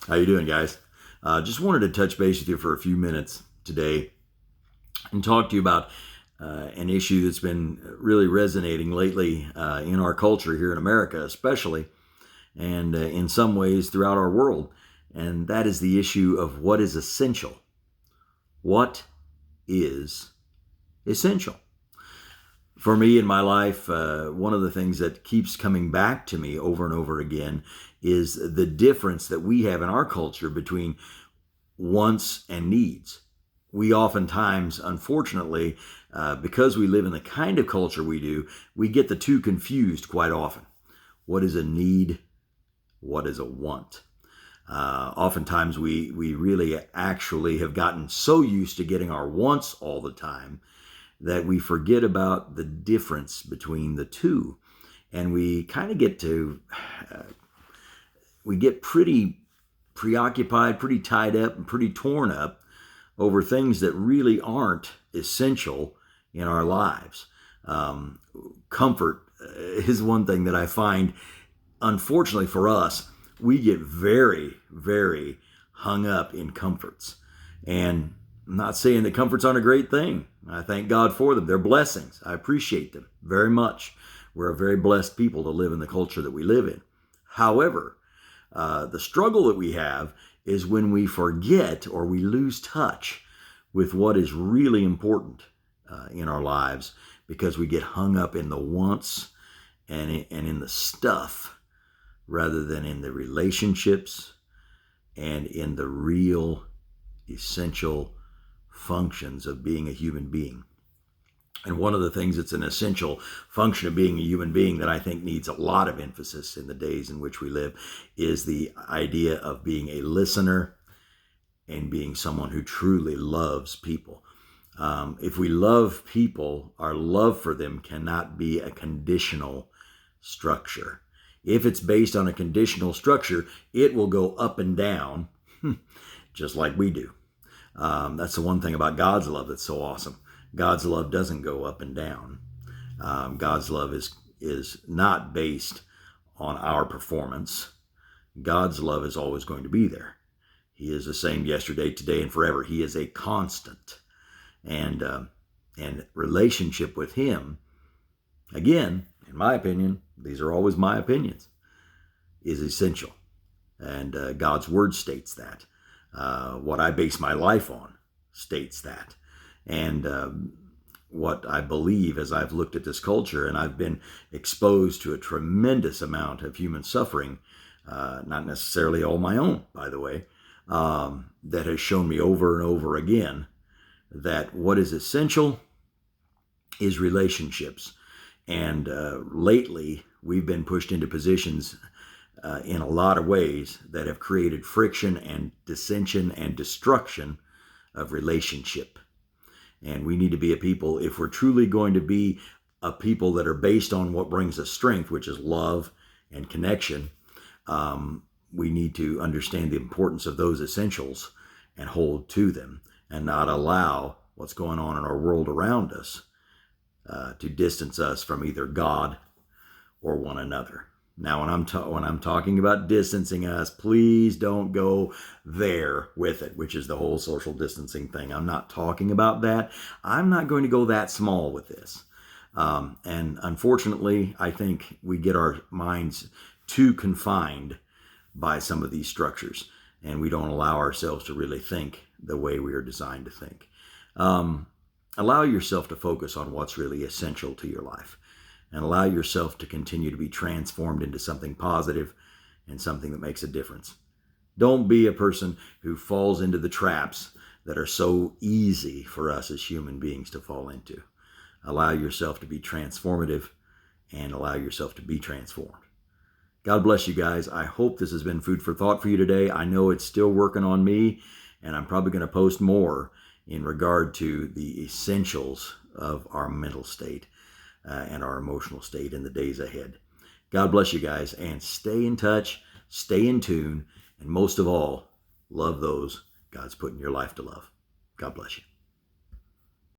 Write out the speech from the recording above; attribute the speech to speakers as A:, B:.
A: How you doing, guys? Just wanted to touch base with you for a few minutes today and talk to you about an issue that's been really resonating lately in our culture here in America, especially, and in some ways throughout our world. And that is the issue of what is essential. What is essential? For me in my life, one of the things that keeps coming back to me over and over again is the difference that we have in our culture between wants and needs. We oftentimes, unfortunately, because we live in the kind of culture we do, we get the two confused quite often. What is a need? What is a want? Oftentimes we really actually have gotten so used to getting our wants all the time that we forget about the difference between the two. And we kind of we get pretty preoccupied, pretty tied up, and pretty torn up over things that really aren't essential in our lives. Comfort is one thing that I find, unfortunately for us, we get very, very hung up in comforts. And I'm not saying that comforts aren't a great thing. I thank God for them. They're blessings. I appreciate them very much. We're a very blessed people to live in the culture that we live in. However, the struggle that we have is when we forget or we lose touch with what is really important in our lives because we get hung up in the wants and in the stuff rather than in the relationships and in the real essential functions of being a human being. And one of the things that's an essential function of being a human being that I think needs a lot of emphasis in the days in which we live is the idea of being a listener and being someone who truly loves people. If we love people, our love for them cannot be a conditional structure. If it's based on a conditional structure, it will go up and down just like we do. That's the one thing about God's love that's so awesome. God's love doesn't go up and down. God's love is not based on our performance. God's love is always going to be there. He is the same yesterday, today, and forever. He is a constant. And relationship with Him, again, in my opinion, these are always my opinions, is essential. And God's Word states that. What I base my life on states that. And what I believe as I've looked at this culture, and I've been exposed to a tremendous amount of human suffering, not necessarily all my own, by the way, that has shown me over and over again that what is essential is relationships. And lately, we've been pushed into positions in a lot of ways that have created friction and dissension and destruction of relationship. And we need to be a people, if we're truly going to be a people that are based on what brings us strength, which is love and connection, we need to understand the importance of those essentials and hold to them and not allow what's going on in our world around us to distance us from either God or one another. Now, when I'm talking about distancing us, please don't go there with it, which is the whole social distancing thing. I'm not talking about that. I'm not going to go that small with this. And unfortunately, I think we get our minds too confined by some of these structures, and we don't allow ourselves to really think the way we are designed to think. Allow yourself to focus on what's really essential to your life. And allow yourself to continue to be transformed into something positive and something that makes a difference. Don't be a person who falls into the traps that are so easy for us as human beings to fall into. Allow yourself to be transformative and allow yourself to be transformed. God bless you guys. I hope this has been food for thought for you today. I know it's still working on me, and I'm probably going to post more in regard to the essentials of our mental state and our emotional state in the days ahead. God bless you guys, and stay in touch, stay in tune, and most of all, love those God's put in your life to love. God bless you.